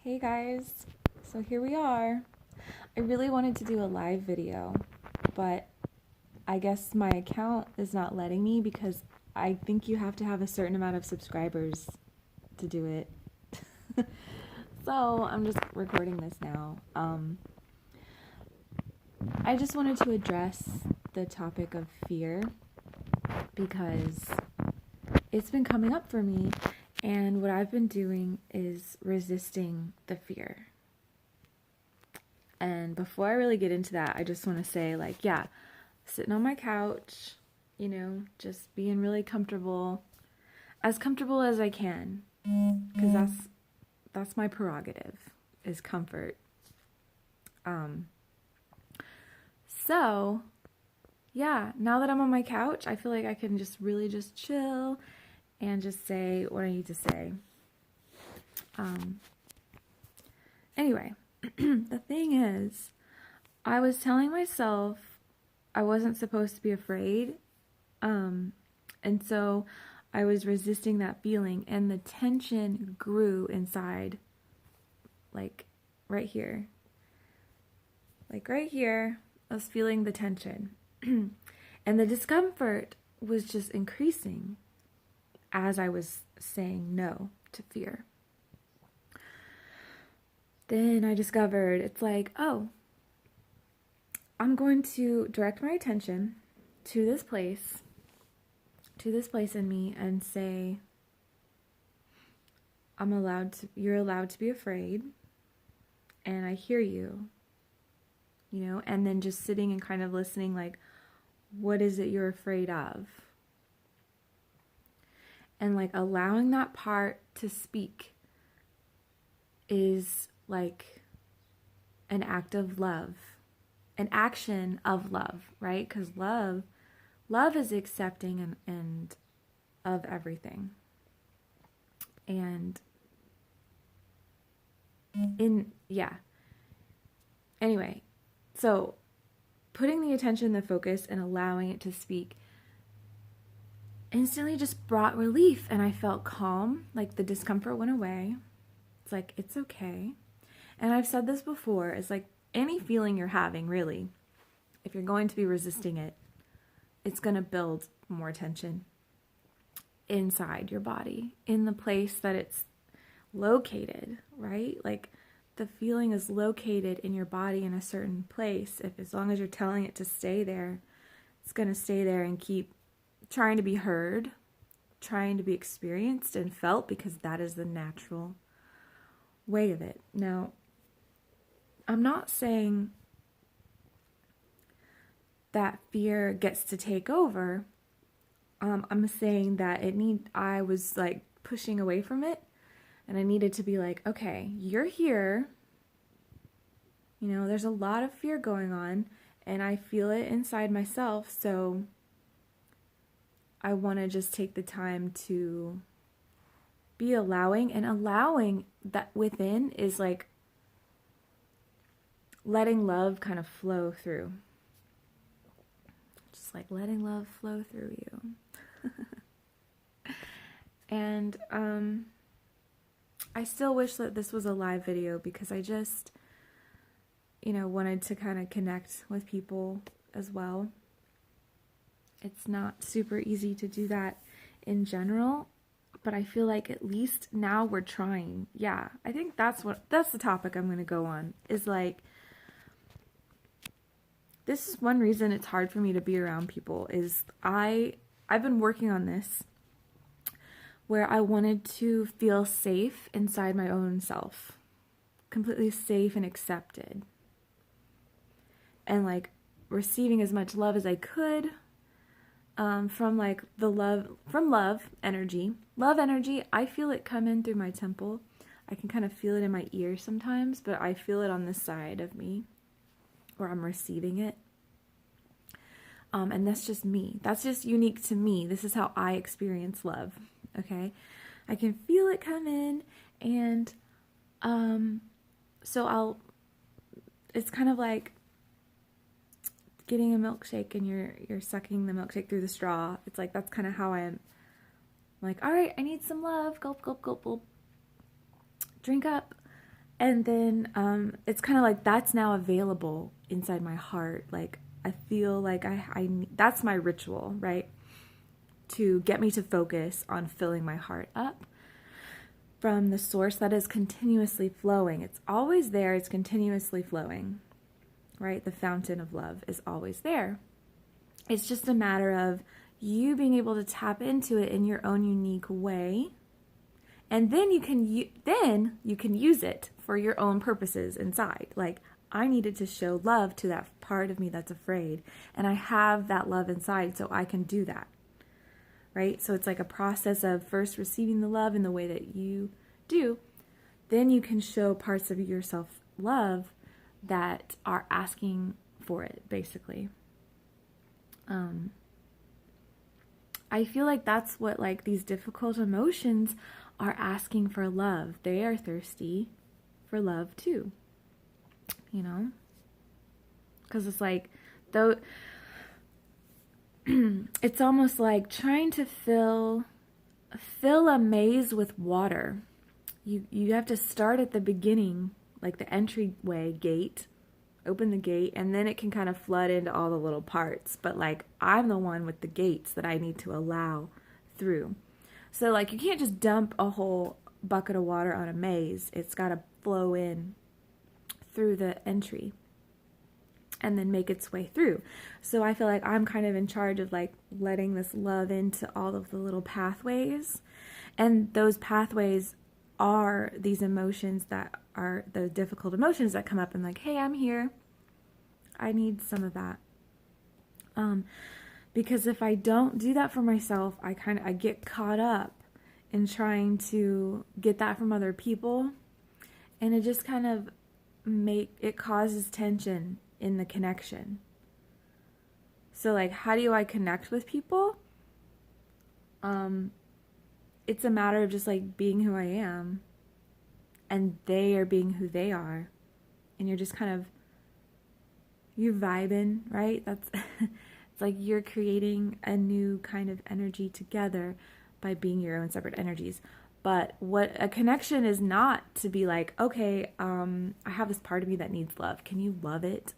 Hey guys, so here we are. I really wanted to do a live video, but I guess my account is not letting me because I think you have to have a certain amount of subscribers to do it. So I'm just recording this now. I just wanted to address the topic of fear because it's been coming up for me, and what I've been doing is resisting the fear. And before I really get into that, I just want to say, sitting on my couch, just being really comfortable as I can, because that's my prerogative, is comfort. So, yeah, now that I'm on my couch, I feel like I can just really just chill and just say what I need to say. Anyway, the thing is, I was telling myself I wasn't supposed to be afraid, and so I was resisting that feeling, and the tension grew inside, like right here. Like right here, I was feeling the tension, and the discomfort was just increasing as I was saying no to fear. Then I discovered it's like, oh, I'm going to direct my attention to this place in me and say, you're allowed to be afraid, and I hear you, and then just sitting and kind of listening, like, what is it you're afraid of? And like allowing that part to speak is like an act of love, an action of love, right? Because love is accepting and of everything. And anyway, so putting the attention, the focus, and allowing it to speak instantly just brought relief, and I felt calm. Like the discomfort went away. It's like, it's okay. And I've said this before, it's like any feeling you're having, really, if you're going to be resisting it, it's going to build more tension inside your body, in the place that it's located, right? Like the feeling is located in your body in a certain place. As long as you're telling it to stay there, it's going to stay there and keep trying to be heard, trying to be experienced and felt, because that is the natural way of it. Now, I'm not saying that fear gets to take over. I'm saying that I was like pushing away from it, and I needed to be like, okay, you're here. There's a lot of fear going on, and I feel it inside myself, so I want to just take the time to be allowing, and allowing that within is like letting love kind of flow through. Just like letting love flow through you. And I still wish that this was a live video, because I just, wanted to kind of connect with people as well. It's not super easy to do that in general, but I feel like at least now we're trying. Yeah, I think that's the topic I'm going to go on, is like, this is one reason it's hard for me to be around people, is I've been working on this, where I wanted to feel safe inside my own self, completely safe and accepted, and like receiving as much love as I could, from like love energy. Love energy, I feel it come in through my temple. I can kind of feel it in my ear sometimes, but I feel it on this side of me, where I'm receiving it. And that's just me. That's just unique to me. This is how I experience love. Okay? I can feel it come in, and so it's kind of like getting a milkshake and you're sucking the milkshake through the straw. It's like, that's kind of how I am. I'm like, all right, I need some love. Gulp, gulp, gulp, gulp. Drink up. And then it's kind of like that's now available inside my heart. Like I feel like that's my ritual, right? To get me to focus on filling my heart up from the source that is continuously flowing. It's always there, it's continuously flowing, right? The fountain of love is always there. It's just a matter of you being able to tap into it in your own unique way. And then you can use it for your own purposes inside. Like, I needed to show love to that part of me that's afraid, and I have that love inside, so I can do that. Right? So it's like a process of first receiving the love in the way that you do. Then you can show parts of yourself love that are asking for it, basically. I feel like that's what like these difficult emotions are asking for love. They are thirsty for love too. You know? Because it's like, though, it's almost like trying to fill a maze with water. You have to start at the beginning, like the entryway gate, open the gate, and then it can kind of flood into all the little parts. But like, I'm the one with the gates that I need to allow through. So like, you can't just dump a whole bucket of water on a maze. It's got to flow in through the entry and then make its way through. So I feel like I'm kind of in charge of like letting this love into all of the little pathways. And those pathways are these emotions that are the difficult emotions that come up and like, hey, I'm here. I need some of that. Because if I don't do that for myself, I get caught up in trying to get that from other people. And it just kind of it causes tension in the connection. So like, how do I connect with people? It's a matter of just like being who I am, and they are being who they are, and you're just kind of, you're vibing, right? That's it's like you're creating a new kind of energy together by being your own separate energies. But what a connection is not to be like, okay, I have this part of me that needs love. Can you love it?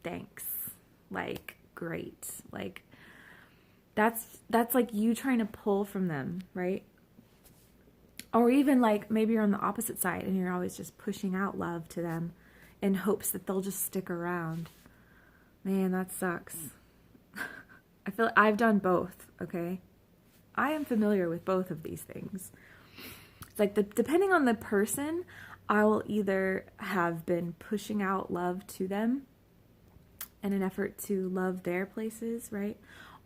Thanks. Like, great. Like, that's like you trying to pull from them, right? Or even like maybe you're on the opposite side and you're always just pushing out love to them in hopes that they'll just stick around. Man, that sucks. I feel like I've done both, okay? I am familiar with both of these things. It's like depending on the person, I will either have been pushing out love to them in an effort to love their places, right?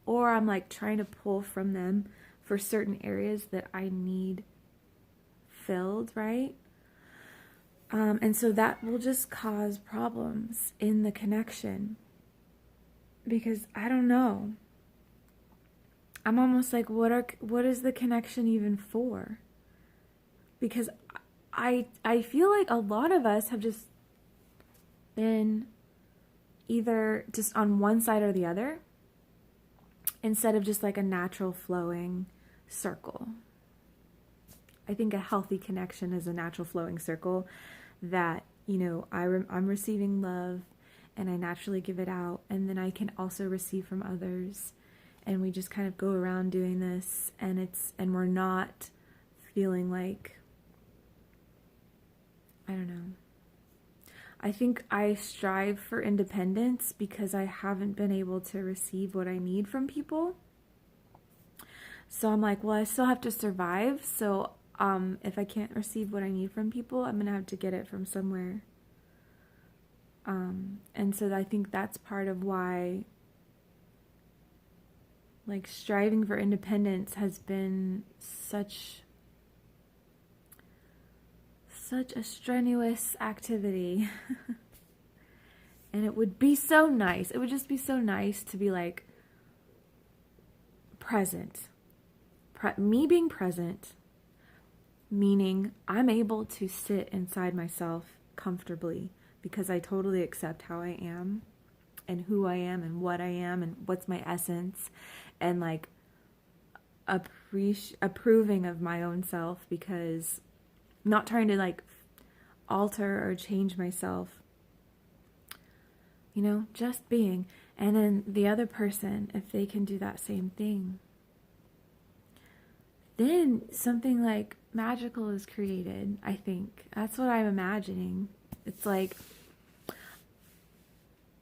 Or I'm like trying to pull from them for certain areas that I need filled, right? And so that will just cause problems in the connection. Because I don't know. I'm almost like, what is the connection even for? Because I feel like a lot of us have just been either just on one side or the other, instead of just like a natural flowing circle. I think a healthy connection is a natural flowing circle that, you know, I'm receiving love and I naturally give it out, and then I can also receive from others, and we just kind of go around doing this, and we're not feeling like, I don't know. I think I strive for independence because I haven't been able to receive what I need from people. So I'm like, well, I still have to survive. So if I can't receive what I need from people, I'm going to have to get it from somewhere. And so I think that's part of why, like, striving for independence has been such a strenuous activity. And it would be so nice. It would just be so nice to be like present. Me being present, meaning I'm able to sit inside myself comfortably because I totally accept how I am and who I am and what I am and what's my essence, and like approving of my own self, because I'm not trying to like alter or change myself. You know, just being. And then the other person, if they can do that same thing, then something like magical is created, I think. That's what I'm imagining. It's like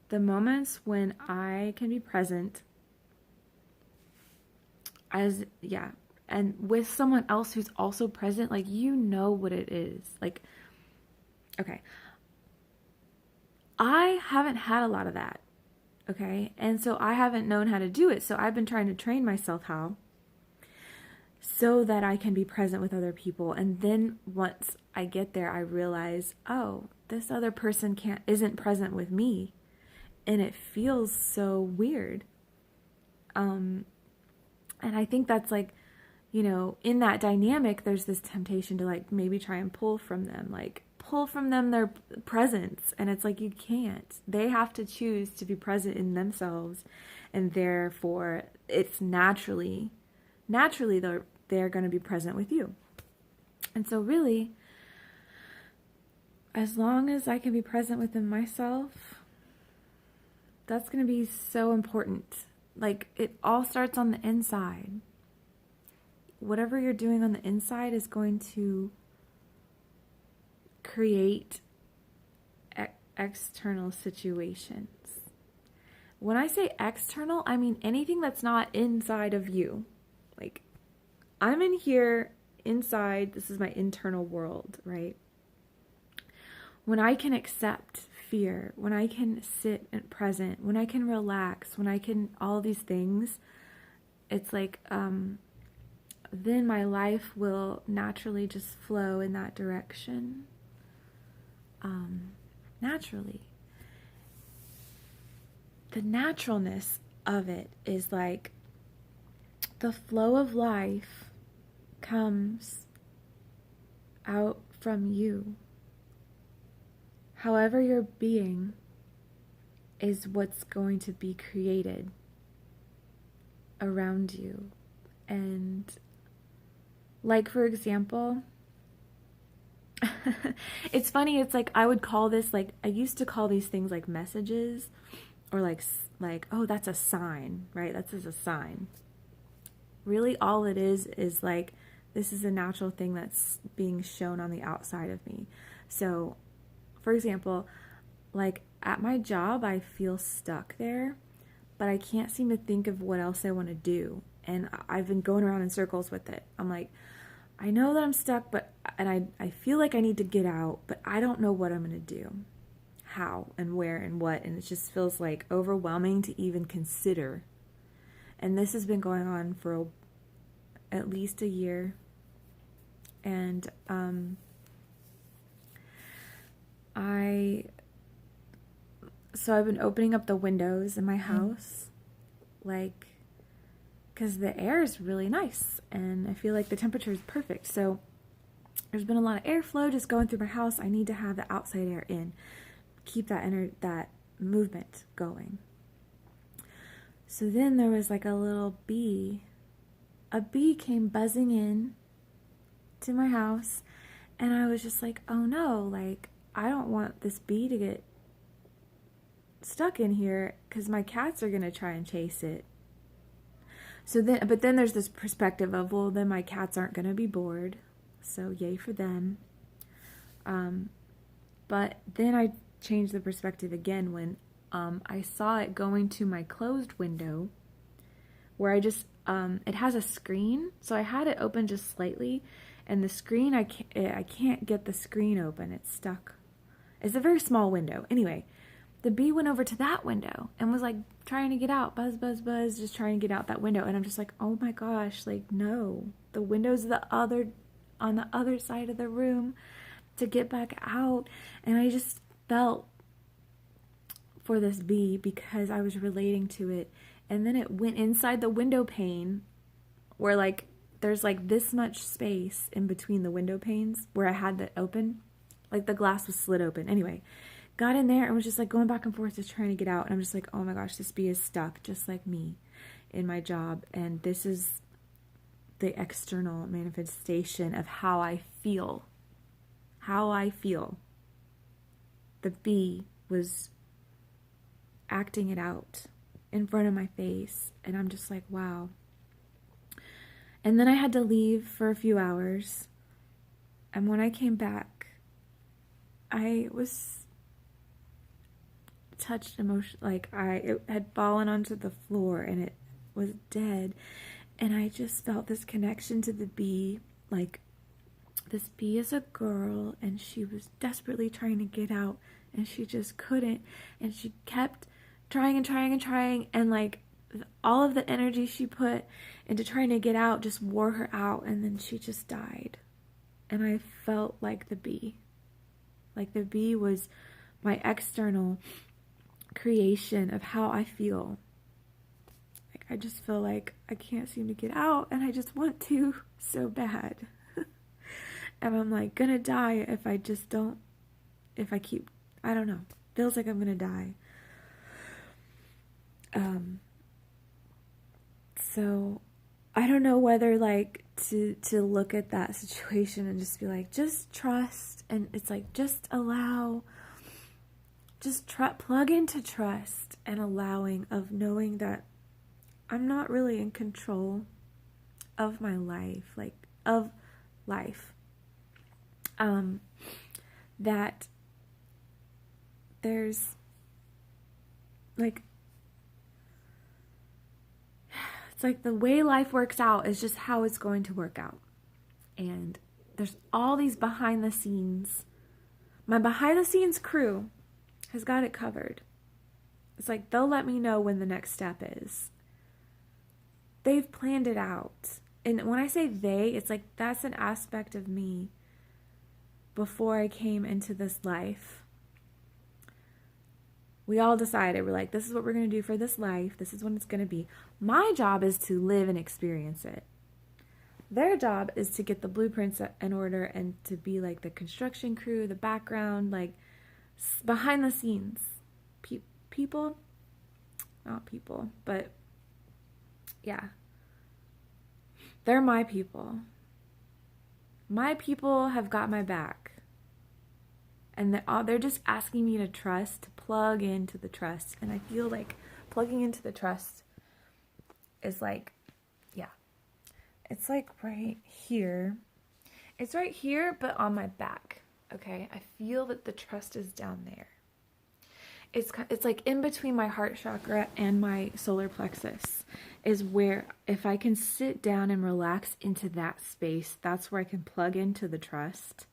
the moments when I can be present and with someone else who's also present, like, you know what it is. Like, okay, I haven't had a lot of that, okay? And so I haven't known how to do it. So I've been trying to train myself how, so that I can be present with other people. And then once I get there, I realize, oh, this other person isn't present with me. And it feels so weird. And I think that's like, you know, in that dynamic, there's this temptation to like maybe try and pull from them their presence. And it's like, you can't. They have to choose to be present in themselves. And therefore, it's naturally they're going to be present with you. And so really, as long as I can be present within myself, that's going to be so important. Like, it all starts on the inside. Whatever you're doing on the inside is going to create external situations. When I say external, I mean anything that's not inside of you. Like, I'm in here inside, this is my internal world, right? When I can accept fear, when I can sit and present, when I can relax, when I can, all these things, it's like, then my life will naturally just flow in that direction. Naturally. The naturalness of it is like the flow of life comes out from you. However you're being is what's going to be created around you. And like, for example, it's funny, it's like I would call this, like, I used to call these things like messages, or like, oh, that's a sign, right? That's just a sign. Really, all it is like, this is a natural thing that's being shown on the outside of me. So, for example, like at my job, I feel stuck there, but I can't seem to think of what else I want to do. And I've been going around in circles with it. I'm like, I know that I'm stuck, and I feel like I need to get out, but I don't know what I'm going to do, how and where and what. And it just feels like overwhelming to even consider. And this has been going on for at least a year. And I've been opening up the windows in my house, like, because the air is really nice and I feel like the temperature is perfect. So there's been a lot of airflow just going through my house. I need to have the outside air in, keep that movement going. So then there was like a little bee. A bee came buzzing in to my house, and I was just like, oh no, like, I don't want this bee to get stuck in here because my cats are going to try and chase it. But then there's this perspective of, well, then my cats aren't going to be bored, so yay for them. But then I changed the perspective again when I saw it going to my closed window, where I just, it has a screen, so I had it open just slightly, and the screen, I can't get the screen open, it's stuck. It's a very small window. Anyway, the bee went over to that window and was like trying to get out, buzz, buzz, buzz, just trying to get out that window. And I'm just like, oh my gosh, like, no, the window's on the other side of the room to get back out. And I just felt for this bee because I was relating to it. And then it went inside the window pane where, like, there's like this much space in between the window panes where I had that open, like the glass was slid open. Anyway, got in there and was just like going back and forth just trying to get out. And I'm just like, oh my gosh, this bee is stuck just like me in my job. And this is the external manifestation of how I feel. How I feel. the bee was acting it out in front of my face. And I'm just like, wow. And then I had to leave for a few hours. And when I came back, I was touched like it had fallen onto the floor and it was dead. And I just felt this connection to the bee. Like, this bee is a girl and she was desperately trying to get out and she just couldn't. And she kept trying and trying and trying. And like, all of the energy she put into trying to get out just wore her out. And then she just died. And I felt like the bee. Like, the bee was my external creation of how I feel. Like, I just feel like I can't seem to get out and I just want to so bad. And I'm like gonna die if I keep, I don't know, feels like I'm gonna die. So I don't know whether like to look at that situation and just be like, just trust. And it's like, just allow, just plug into trust and allowing of knowing that I'm not really in control of my life, like of life. That there's like, it's like the way life works out is just how it's going to work out. And there's all these behind the scenes. My behind the scenes crew has got it covered. It's like they'll let me know when the next step is. They've planned it out. And when I say they, it's like that's an aspect of me before I came into this life. We all decided, we're like, this is what we're going to do for this life. This is what it's going to be. My job is to live and experience it. Their job is to get the blueprints in order and to be like the construction crew, the background, like behind the scenes. People, not people, but yeah. They're my people. My people have got my back. And they're just asking me to trust, to plug into the trust. And I feel like plugging into the trust is like, yeah. It's like right here. It's right here, but on my back. Okay? I feel that the trust is down there. It's like in between my heart chakra and my solar plexus is where, if I can sit down and relax into that space, that's where I can plug into the trust.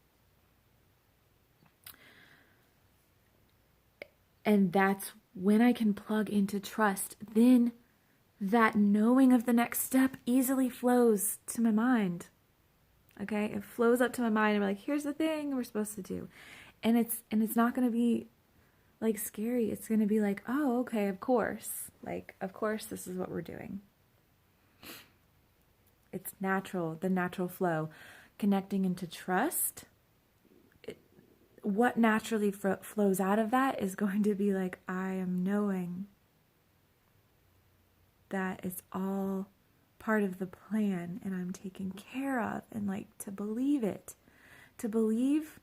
And that's when I can plug into trust. Then that knowing of the next step easily flows to my mind. Okay? It flows up to my mind and we're like, here's the thing we're supposed to do. And it's not going to be like scary. It's going to be like, oh, okay, of course. Like, of course this is what we're doing. It's natural, the natural flow. Connecting into trust. What naturally flows out of that is going to be like, I am knowing that it's all part of the plan and I'm taken care of, and like to believe it. To believe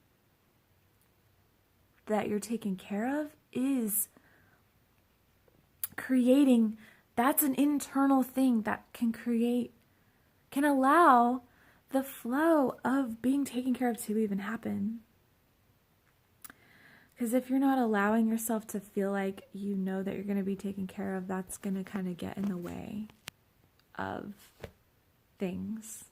that you're taken care of is creating, that's an internal thing that can allow the flow of being taken care of to even happen. Because if you're not allowing yourself to feel like you know that you're going to be taken care of, that's going to kind of get in the way of things.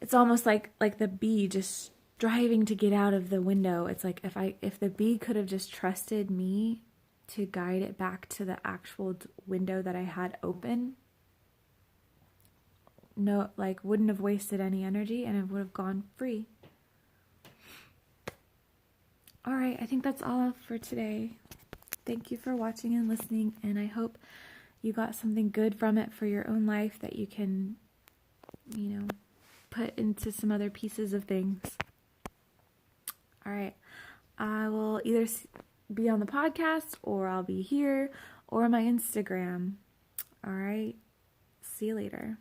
It's almost like the bee just striving to get out of the window. It's like if the bee could have just trusted me to guide it back to the actual window that I had open, no, like wouldn't have wasted any energy and it would have gone free. All right, I think that's all for today. Thank you for watching and listening, and I hope you got something good from it for your own life that you can, put into some other pieces of things. All right, I will either be on the podcast or I'll be here or on my Instagram. All right, see you later.